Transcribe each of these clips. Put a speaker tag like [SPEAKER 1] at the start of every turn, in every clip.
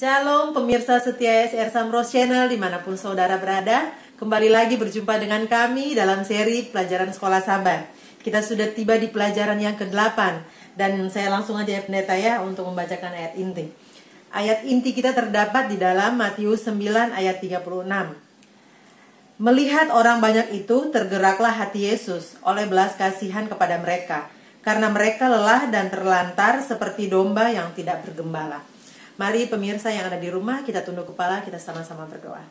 [SPEAKER 1] Shalom pemirsa setia SR Samros Channel dimanapun saudara berada. Kembali lagi berjumpa dengan kami dalam seri pelajaran sekolah sahabat. Kita sudah tiba di pelajaran yang ke-8. Dan saya langsung aja ya pendeta ya untuk membacakan ayat inti. Ayat inti kita terdapat di dalam Matius 9 ayat 36. Melihat orang banyak itu, tergeraklah hati Yesus oleh belas kasihan kepada mereka, karena mereka lelah dan terlantar seperti domba yang tidak bergembala. Mari pemirsa yang ada di rumah, kita tunduk kepala, kita sama-sama berdoa.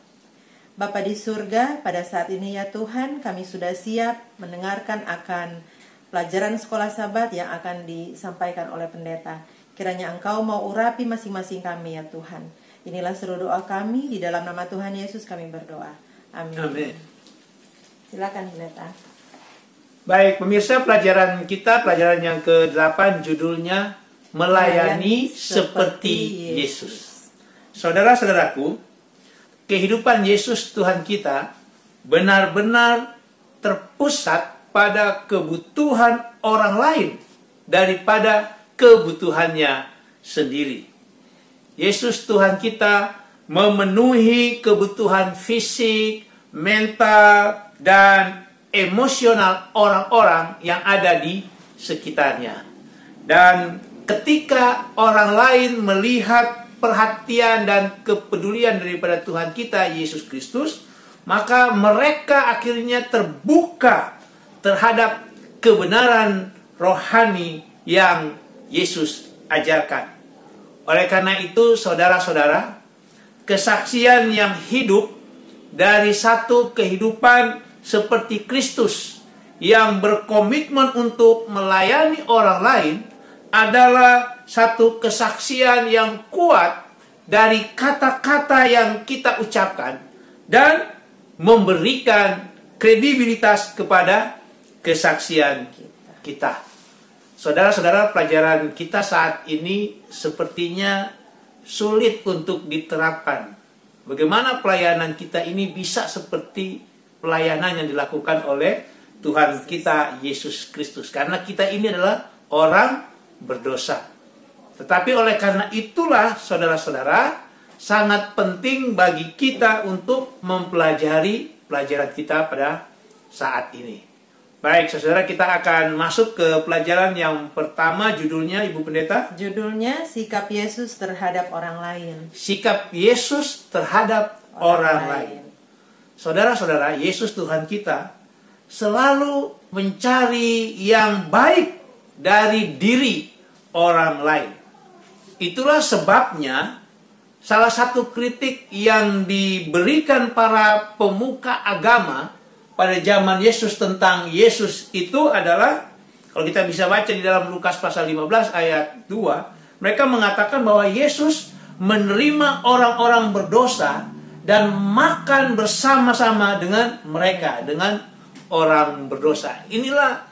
[SPEAKER 1] Bapa di surga, pada saat ini ya Tuhan, kami sudah siap mendengarkan akan pelajaran sekolah sahabat yang akan disampaikan oleh pendeta. Kiranya Engkau mau urapi masing-masing kami ya Tuhan. Inilah seluruh doa kami, di dalam nama Tuhan Yesus kami berdoa. Amin.
[SPEAKER 2] Amin.
[SPEAKER 1] Silakan pendeta.
[SPEAKER 2] Baik, pemirsa, pelajaran kita, pelajaran yang ke-8, judulnya Melayani seperti Yesus. Saudara-saudaraku, kehidupan Yesus Tuhan kita benar-benar terpusat pada kebutuhan orang lain daripada kebutuhannya sendiri. Yesus Tuhan kita memenuhi kebutuhan fisik, mental, dan emosional orang-orang yang ada di sekitarnya. Dan ketika orang lain melihat perhatian dan kepedulian daripada Tuhan kita, Yesus Kristus, maka mereka akhirnya terbuka terhadap kebenaran rohani yang Yesus ajarkan. Oleh karena itu, saudara-saudara, kesaksian yang hidup dari satu kehidupan seperti Kristus yang berkomitmen untuk melayani orang lain adalah satu kesaksian yang kuat dari kata-kata yang kita ucapkan dan memberikan kredibilitas kepada kesaksian kita. Saudara-saudara, pelajaran kita saat ini sepertinya sulit untuk diterapkan. Bagaimana pelayanan kita ini bisa seperti pelayanan yang dilakukan oleh Tuhan kita Yesus Kristus. Karena kita ini adalah orang berdosa. Tetapi oleh karena itulah, saudara-saudara, sangat penting bagi kita untuk mempelajari pelajaran kita pada saat ini. Baik, saudara, kita akan masuk ke pelajaran yang pertama, judulnya, Ibu Pendeta.
[SPEAKER 1] Judulnya Sikap Yesus terhadap orang lain.
[SPEAKER 2] Sikap Yesus terhadap orang lain. Saudara-saudara, Yesus Tuhan kita selalu mencari yang baik dari diri orang lain. Itulah sebabnya salah satu kritik yang diberikan para pemuka agama pada zaman Yesus tentang Yesus itu adalah, kalau kita bisa baca di dalam Lukas pasal 15 ayat 2, mereka mengatakan bahwa Yesus menerima orang-orang berdosa dan makan bersama-sama dengan mereka, dengan orang berdosa. Inilah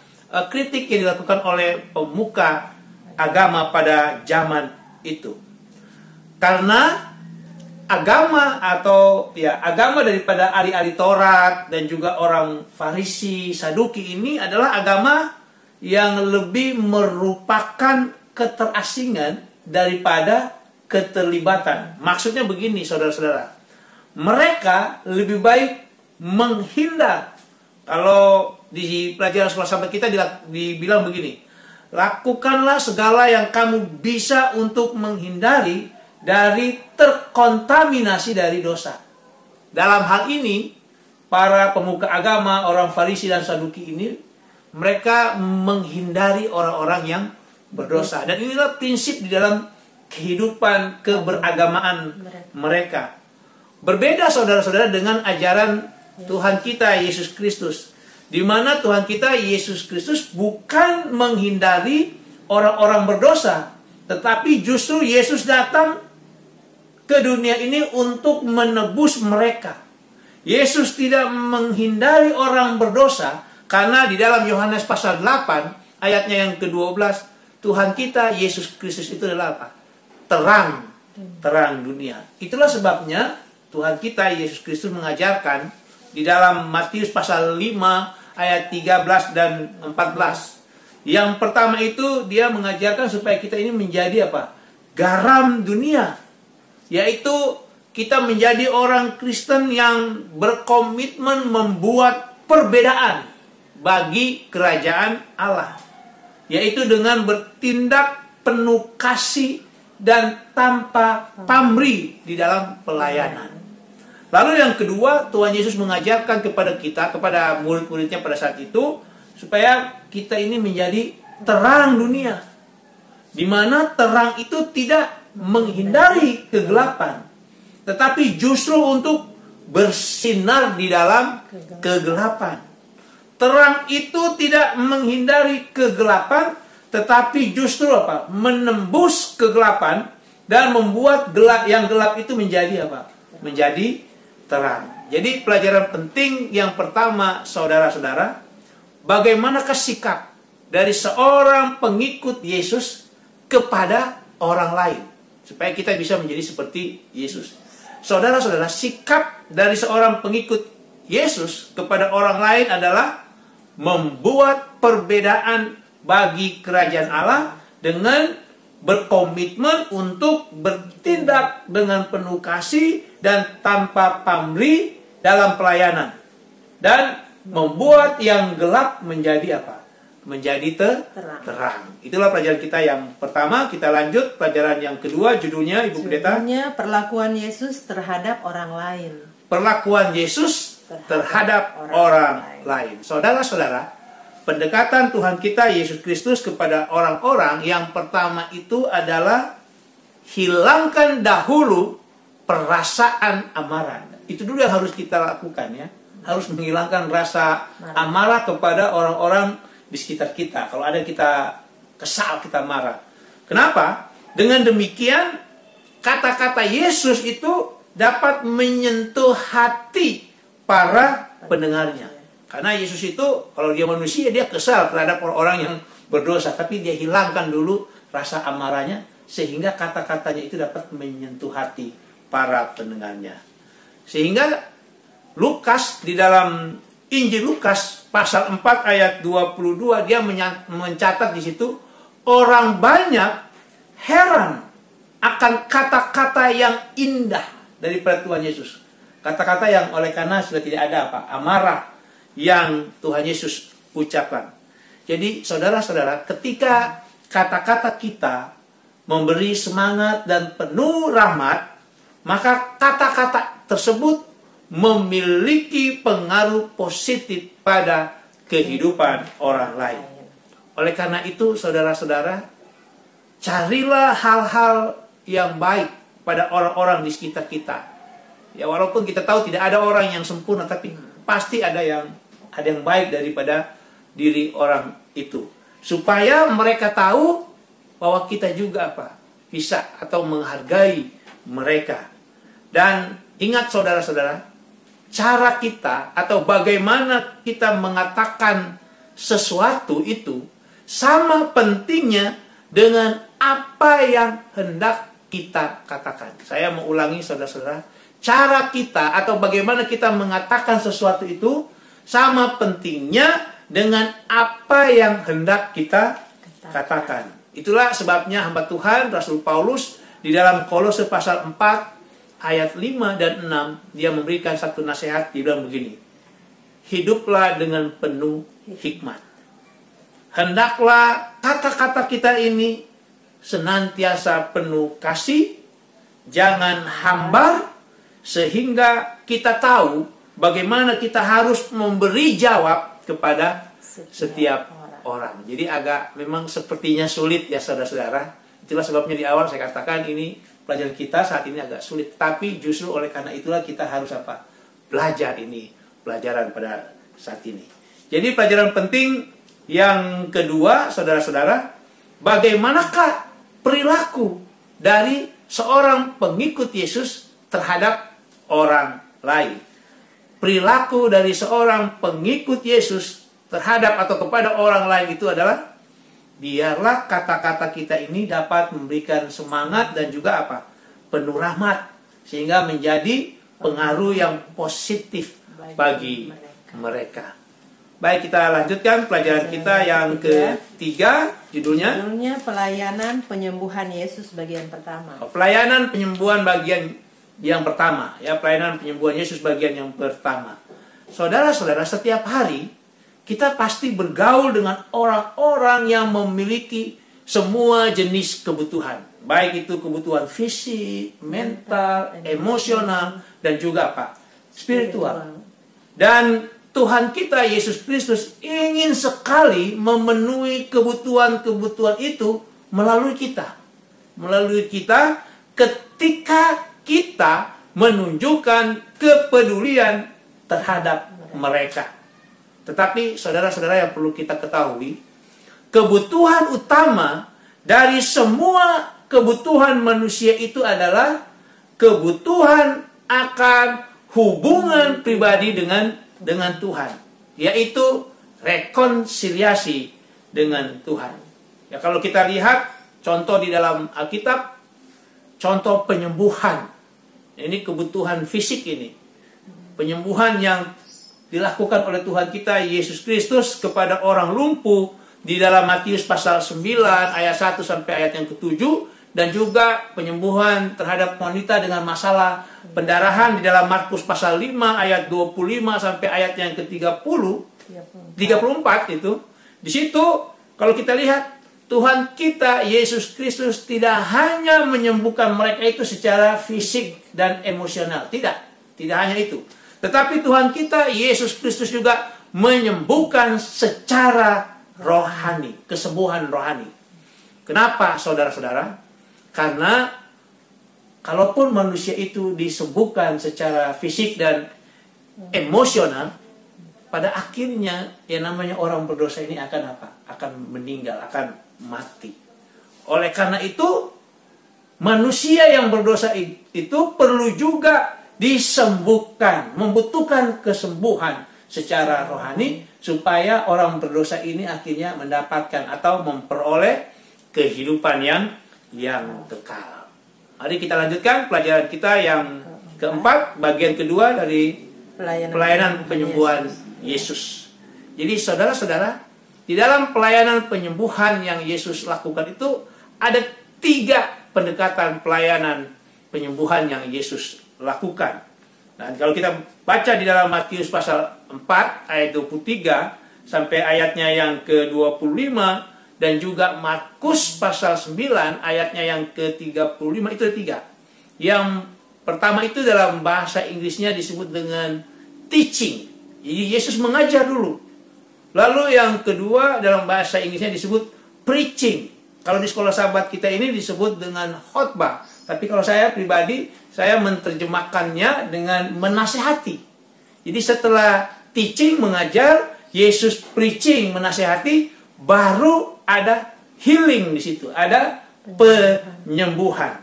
[SPEAKER 2] kritik yang dilakukan oleh pemuka agama pada zaman itu. Karena agama agama daripada ahli-ahli Taurat dan juga orang Farisi, Saduki ini adalah agama yang lebih merupakan keterasingan daripada keterlibatan. Maksudnya begini, saudara-saudara. Mereka lebih baik menghindar. Kalau di pelajaran sekolah sahabat kita dibilang begini, lakukanlah segala yang kamu bisa untuk menghindari dari terkontaminasi dari dosa. Dalam hal ini, para pemuka agama, orang Farisi dan Saduki ini, mereka menghindari orang-orang yang berdosa. Dan inilah prinsip di dalam kehidupan keberagamaan mereka. Berbeda, saudara-saudara, dengan ajaran Tuhan kita Yesus Kristus, di mana Tuhan kita Yesus Kristus bukan menghindari orang-orang berdosa, tetapi justru Yesus datang ke dunia ini untuk menebus mereka. Yesus tidak menghindari orang berdosa, karena di dalam Yohanes pasal 8 ayatnya yang ke-12, Tuhan kita Yesus Kristus itu adalah apa? Terang dunia. Itulah sebabnya Tuhan kita Yesus Kristus mengajarkan di dalam Matius pasal 5 ayat 13 dan 14. Yang pertama itu dia mengajarkan supaya kita ini menjadi apa? Garam dunia. yaitu kita menjadi orang Kristen yang berkomitmen membuat perbedaan bagi kerajaan Allah, yaitu dengan bertindak penuh kasih dan tanpa pamrih di dalam pelayanan. Lalu yang kedua, Tuhan Yesus mengajarkan kepada kita, kepada murid-muridnya pada saat itu, supaya kita ini menjadi terang dunia, di mana terang itu tidak menghindari kegelapan, tetapi justru untuk bersinar di dalam kegelapan. Terang itu tidak menghindari kegelapan, tetapi justru apa? Menembus kegelapan dan membuat yang gelap itu menjadi apa? Menjadi terang. Jadi pelajaran penting yang pertama, saudara-saudara, bagaimanakah sikap dari seorang pengikut Yesus kepada orang lain, supaya kita bisa menjadi seperti Yesus. Saudara-saudara, sikap dari seorang pengikut Yesus kepada orang lain adalah membuat perbedaan bagi kerajaan Allah dengan berkomitmen untuk bertindak dengan penuh kasih dan tanpa pamrih dalam pelayanan, dan membuat yang gelap menjadi apa? Menjadi terang. Itulah pelajaran kita yang pertama. Kita lanjut pelajaran yang kedua, judulnya Ibu Pendeta.
[SPEAKER 1] Judulnya perlakuan Yesus terhadap orang lain.
[SPEAKER 2] Perlakuan Yesus terhadap orang lain. Saudara-saudara, pendekatan Tuhan kita Yesus Kristus kepada orang-orang yang pertama itu adalah hilangkan dahulu perasaan amarah. Itu dulu yang harus kita lakukan, ya. Harus menghilangkan rasa amarah kepada orang-orang di sekitar kita. Kalau ada kita kesal, kita marah. Kenapa? Dengan demikian kata-kata Yesus itu dapat menyentuh hati para pendengarnya. Karena Yesus itu, kalau dia manusia, dia kesal terhadap orang-orang yang berdosa, tapi dia hilangkan dulu rasa amarahnya, sehingga kata-katanya itu dapat menyentuh hati para pendengarnya. Sehingga Lukas, di dalam Injil Lukas pasal 4 ayat 22, dia mencatat di situ, orang banyak heran akan kata-kata yang indah daripada Tuhan Yesus. Kata-kata yang oleh karena sudah tidak ada apa? Amarah yang Tuhan Yesus ucapkan. Jadi saudara-saudara, ketika kata-kata kita memberi semangat dan penuh rahmat, maka kata-kata tersebut memiliki pengaruh positif pada kehidupan orang lain. Oleh karena itu, saudara-saudara, carilah hal-hal yang baik pada orang-orang di sekitar kita. Ya, walaupun kita tahu tidak ada orang yang sempurna, tapi pasti ada yang baik daripada diri orang itu, supaya mereka tahu bahwa kita juga bisa atau menghargai mereka. Dan ingat saudara-saudara, cara kita atau bagaimana kita mengatakan sesuatu itu sama pentingnya dengan apa yang hendak kita katakan. Saya mau ulangi saudara-saudara, cara kita atau bagaimana kita mengatakan sesuatu itu sama pentingnya dengan apa yang hendak kita katakan. Itulah sebabnya hamba Tuhan Rasul Paulus di dalam Kolose pasal 4 ayat 5 dan 6, dia memberikan satu nasihat. Dia bilang begini, hiduplah dengan penuh hikmat. Hendaklah kata-kata kita ini senantiasa penuh kasih, jangan hambar, sehingga kita tahu bagaimana kita harus memberi jawab kepada setiap orang. Jadi agak memang sepertinya sulit ya saudara-saudara. Itulah sebabnya di awal saya katakan ini pelajaran kita saat ini agak sulit. Tapi justru oleh karena itulah kita harus belajar ini, pelajaran pada saat ini. Jadi pelajaran penting yang kedua, saudara-saudara, bagaimanakah perilaku dari seorang pengikut Yesus terhadap orang lain. Perilaku dari seorang pengikut Yesus terhadap atau kepada orang lain itu adalah, biarlah kata-kata kita ini dapat memberikan semangat dan juga penuh rahmat, sehingga menjadi pengaruh yang positif bagi mereka. Baik, kita lanjutkan pelajaran kita yang ketiga, judulnya
[SPEAKER 1] pelayanan penyembuhan Yesus bagian pertama.
[SPEAKER 2] Pelayanan penyembuhan bagian yang pertama, ya, pelayanan penyembuhan Yesus bagian yang pertama. Saudara-saudara, setiap hari kita pasti bergaul dengan orang-orang yang memiliki semua jenis kebutuhan, baik itu kebutuhan fisik, mental, emosional, dan juga apa? Spiritual. Dan Tuhan kita Yesus Kristus ingin sekali memenuhi kebutuhan-kebutuhan itu melalui kita. Melalui kita ketika kita menunjukkan kepedulian terhadap mereka. Tetapi saudara-saudara, yang perlu kita ketahui, kebutuhan utama dari semua kebutuhan manusia itu adalah kebutuhan akan hubungan pribadi dengan Tuhan, yaitu rekonsiliasi dengan Tuhan. Ya, kalau kita lihat contoh di dalam Alkitab, contoh penyembuhan, ini kebutuhan fisik ini, penyembuhan yang dilakukan oleh Tuhan kita Yesus Kristus kepada orang lumpuh di dalam Matius pasal 9 ayat 1 sampai ayat yang ke-7, dan juga penyembuhan terhadap wanita dengan masalah pendarahan di dalam Markus pasal 5 ayat 25 sampai ayat yang ke-34 itu. Di situ kalau kita lihat, Tuhan kita Yesus Kristus tidak hanya menyembuhkan mereka itu secara fisik dan emosional, tidak hanya itu. Tetapi Tuhan kita Yesus Kristus juga menyembuhkan secara rohani, kesembuhan rohani. Kenapa, saudara-saudara? Karena kalaupun manusia itu disembuhkan secara fisik dan emosional, pada akhirnya yang namanya orang berdosa ini akan apa? Akan meninggal, akan mati. Oleh karena itu, manusia yang berdosa itu perlu juga disembuhkan, membutuhkan kesembuhan secara rohani, supaya orang berdosa ini akhirnya mendapatkan atau memperoleh kehidupan yang kekal. Mari kita lanjutkan pelajaran kita yang keempat, bagian kedua dari pelayanan penyembuhan Yesus. Jadi saudara-saudara, di dalam pelayanan penyembuhan yang Yesus lakukan itu ada 3 pendekatan pelayanan penyembuhan yang Yesus lakukan. Dan kalau kita baca di dalam Matius pasal 4 ayat 23 sampai ayatnya yang ke-25, dan juga Markus pasal 9 ayatnya yang ke-35, itu ada 3. Yang pertama itu dalam bahasa Inggrisnya disebut dengan teaching. Jadi Yesus mengajar dulu. Lalu yang kedua dalam bahasa Inggrisnya disebut preaching. Kalau di sekolah sahabat kita ini disebut dengan khotbah. Tapi kalau saya pribadi, saya menerjemahkannya dengan menasehati. Jadi setelah teaching, mengajar, Yesus preaching, menasehati, baru ada healing di situ, ada penyembuhan.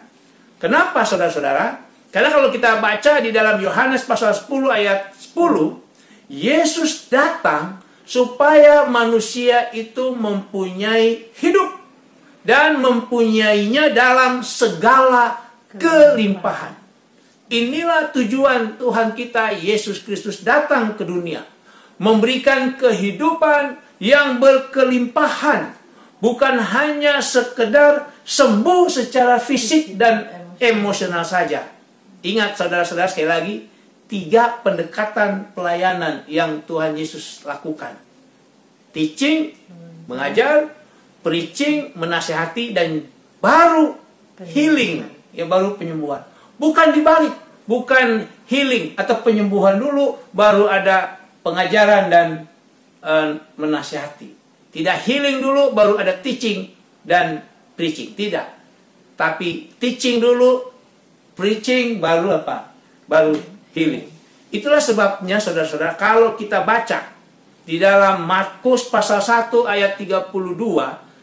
[SPEAKER 2] Kenapa, saudara-saudara? Karena kalau kita baca di dalam Yohanes pasal 10 ayat 10, Yesus datang supaya manusia itu mempunyai hidup dan mempunyainya dalam segala kelimpahan. Inilah tujuan Tuhan kita Yesus Kristus datang ke dunia, memberikan kehidupan yang berkelimpahan, bukan hanya sekedar sembuh secara fisik dan emosional saja. Ingat saudara-saudara, sekali lagi, 3 pendekatan pelayanan yang Tuhan Yesus lakukan. Teaching, mengajar, preaching, menasehati, dan baru healing, ya, baru penyembuhan. Bukan dibalik, bukan healing atau penyembuhan dulu, baru ada pengajaran dan menasihati. Tidak healing dulu baru ada teaching dan preaching, tidak. Tapi teaching dulu, preaching, baru apa? Baru healing. Itulah sebabnya saudara-saudara, kalau kita baca di dalam Markus pasal 1 ayat 32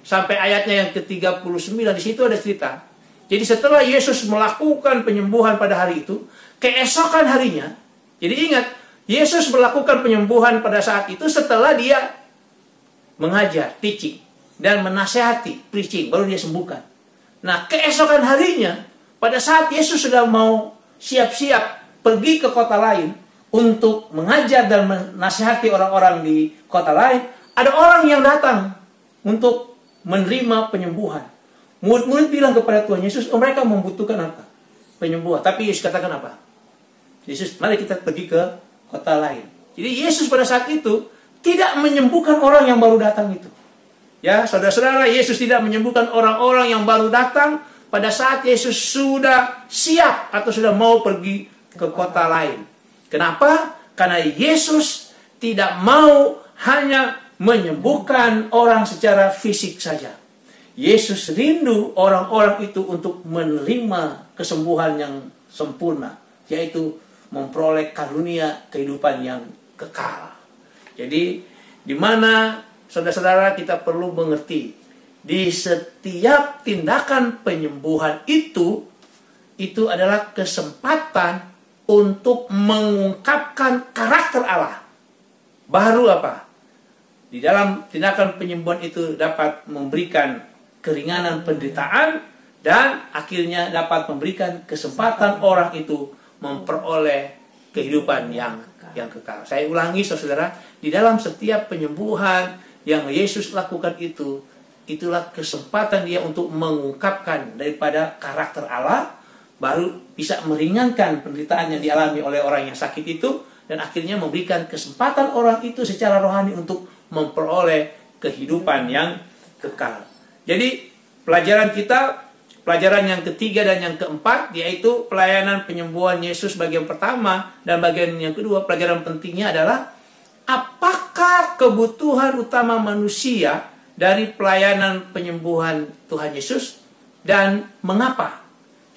[SPEAKER 2] sampai ayatnya yang ke-39, di situ ada cerita. Jadi setelah Yesus melakukan penyembuhan pada hari itu, keesokan harinya, jadi ingat, Yesus melakukan penyembuhan pada saat itu setelah dia mengajar, teaching, dan menasehati, preaching, baru dia sembuhkan. Nah, keesokan harinya, pada saat Yesus sudah mau siap-siap pergi ke kota lain, untuk mengajar dan menasihati orang-orang di kota lain, ada orang yang datang untuk menerima penyembuhan. Murid-murid bilang kepada Tuhan Yesus, mereka membutuhkan apa? Penyembuhan. Tapi Yesus katakan apa? Yesus, mari kita pergi ke kota lain. Jadi Yesus pada saat itu tidak menyembuhkan orang yang baru datang itu. Ya, saudara-saudara, Yesus tidak menyembuhkan orang-orang yang baru datang pada saat Yesus sudah siap atau sudah mau pergi ke kota lain. Kenapa? Karena Yesus tidak mau hanya menyembuhkan orang secara fisik saja. Yesus rindu orang-orang itu untuk menerima kesembuhan yang sempurna, yaitu memperoleh karunia kehidupan yang kekal. Jadi, di mana saudara-saudara kita perlu mengerti, di setiap tindakan penyembuhan itu adalah kesempatan untuk mengungkapkan karakter Allah. Baru apa? Di dalam tindakan penyembuhan itu dapat memberikan keringanan penderitaan dan akhirnya dapat memberikan kesempatan orang itu memperoleh kehidupan yang kekal. Saya ulangi saudara, di dalam setiap penyembuhan yang Yesus lakukan itulah kesempatan dia untuk mengungkapkan daripada karakter Allah, baru bisa meringankan penderitaan yang dialami oleh orang yang sakit itu, dan akhirnya memberikan kesempatan orang itu secara rohani untuk memperoleh kehidupan yang kekal. Jadi pelajaran yang ketiga dan yang keempat, yaitu pelayanan penyembuhan Yesus bagian pertama dan bagian yang kedua, pelajaran pentingnya adalah apakah kebutuhan utama manusia dari pelayanan penyembuhan Tuhan Yesus dan mengapa.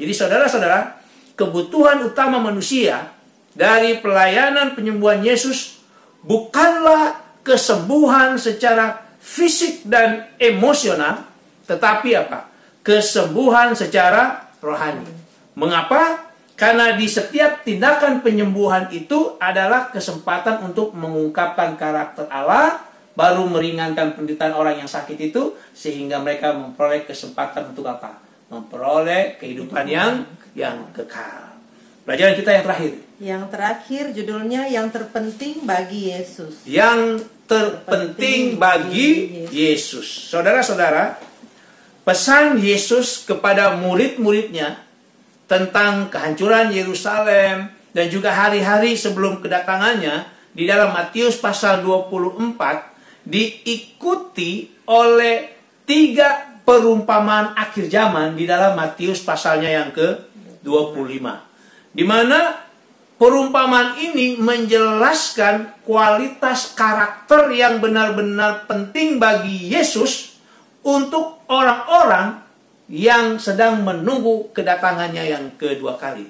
[SPEAKER 2] Jadi saudara-saudara, kebutuhan utama manusia dari pelayanan penyembuhan Yesus bukanlah kesembuhan secara fisik dan emosional, tetapi apa? Kesembuhan secara rohani. Mengapa? Karena di setiap tindakan penyembuhan itu adalah kesempatan untuk mengungkapkan karakter Allah, baru meringankan penderitaan orang yang sakit itu, sehingga mereka memperoleh kesempatan untuk apa? Memperoleh kehidupan yang kekal. Pelajaran kita yang terakhir.
[SPEAKER 1] Yang terakhir judulnya yang terpenting bagi Yesus.
[SPEAKER 2] Yang terpenting bagi Yesus. Saudara-saudara, pesan Yesus kepada murid-muridnya tentang kehancuran Yerusalem dan juga hari-hari sebelum kedatangannya di dalam Matius pasal 24 diikuti oleh 3 perumpamaan akhir zaman di dalam Matius pasalnya yang ke-25. Di mana perumpamaan ini menjelaskan kualitas karakter yang benar-benar penting bagi Yesus untuk orang-orang yang sedang menunggu kedatangannya yang kedua kali.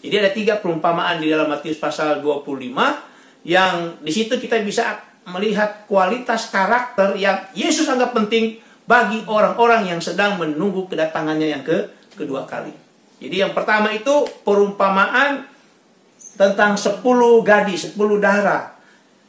[SPEAKER 2] Jadi ada 3 perumpamaan di dalam Matius pasal 25 yang di situ kita bisa melihat kualitas karakter yang Yesus anggap penting bagi orang-orang yang sedang menunggu kedatangannya yang kedua kali. Jadi yang pertama itu perumpamaan tentang 10 gadis, 10 darah.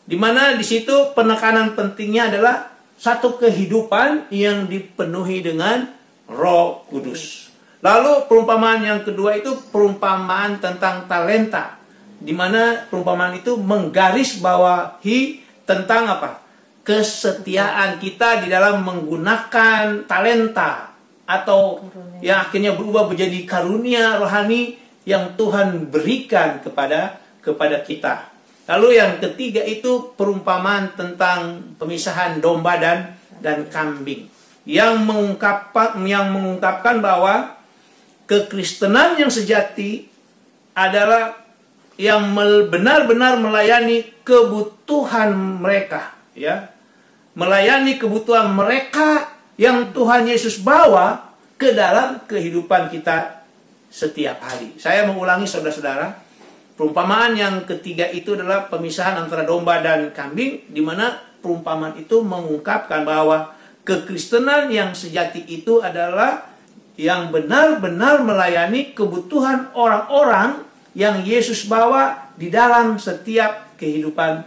[SPEAKER 2] Di mana di situ penekanan pentingnya adalah satu kehidupan yang dipenuhi dengan Roh Kudus. Lalu perumpamaan yang kedua itu perumpamaan tentang talenta, di mana perumpamaan itu menggarisbawahi tentang apa? Kesetiaan kita di dalam menggunakan talenta atau yang akhirnya berubah menjadi karunia rohani yang Tuhan berikan kepada kita. Lalu yang ketiga itu perumpamaan tentang pemisahan domba dan kambing yang mengungkapkan bahwa kekristenan yang sejati adalah yang benar-benar melayani kebutuhan mereka, ya. Melayani kebutuhan mereka yang Tuhan Yesus bawa ke dalam kehidupan kita setiap hari. Saya mengulangi saudara-saudara, perumpamaan yang ketiga itu adalah pemisahan antara domba dan kambing, di mana perumpamaan itu mengungkapkan bahwa kekristenan yang sejati itu adalah yang benar-benar melayani kebutuhan orang-orang yang Yesus bawa di dalam setiap kehidupan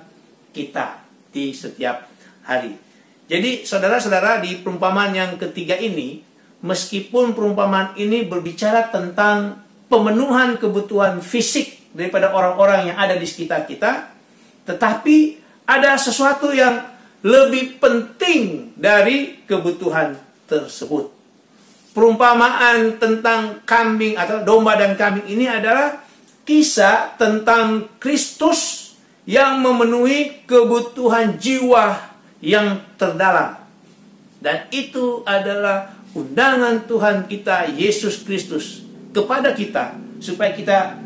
[SPEAKER 2] kita di setiap hari. Jadi saudara-saudara, di perumpamaan yang ketiga ini, meskipun perumpamaan ini berbicara tentang pemenuhan kebutuhan fisik daripada orang-orang yang ada di sekitar kita, tetapi ada sesuatu yang lebih penting dari kebutuhan tersebut. Perumpamaan tentang kambing atau domba dan kambing ini adalah kisah tentang Kristus yang memenuhi kebutuhan jiwa yang terdalam. Dan itu adalah undangan Tuhan kita Yesus Kristus kepada kita, supaya kita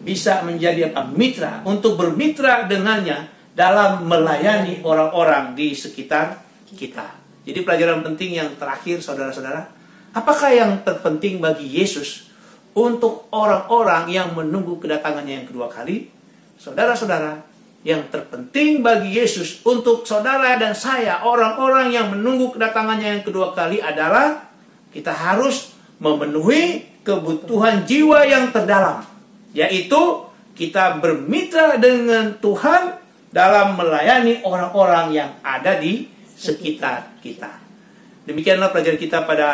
[SPEAKER 2] bisa menjadi mitra, untuk bermitra dengannya dalam melayani orang-orang di sekitar kita. Jadi pelajaran penting yang terakhir, saudara-saudara, apakah yang terpenting bagi Yesus untuk orang-orang yang menunggu kedatangannya yang kedua kali? Saudara-saudara, yang terpenting bagi Yesus untuk saudara dan saya, orang-orang yang menunggu kedatangannya yang kedua kali, adalah kita harus memenuhi kebutuhan jiwa yang terdalam, yaitu kita bermitra dengan Tuhan dalam melayani orang-orang yang ada di sekitar kita. Demikianlah pelajaran kita pada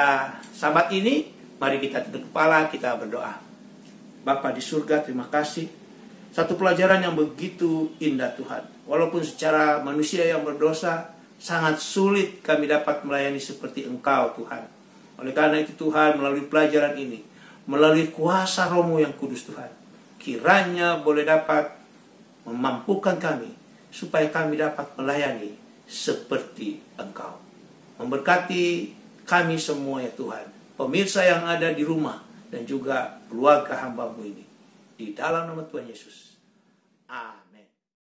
[SPEAKER 2] Sabat ini. Mari kita tunduk kepala, kita berdoa. Bapa di surga, terima kasih. Satu pelajaran yang begitu indah Tuhan. Walaupun secara manusia yang berdosa, sangat sulit kami dapat melayani seperti Engkau Tuhan. Oleh karena itu Tuhan, melalui pelajaran ini, melalui kuasa Roh-Mu yang kudus Tuhan, kiranya boleh dapat memampukan kami, supaya kami dapat melayani seperti Engkau. Memberkati kami semua ya Tuhan, pemirsa yang ada di rumah, dan juga keluarga hamba-Mu ini. Di dalam nama Tuhan Yesus. Amin.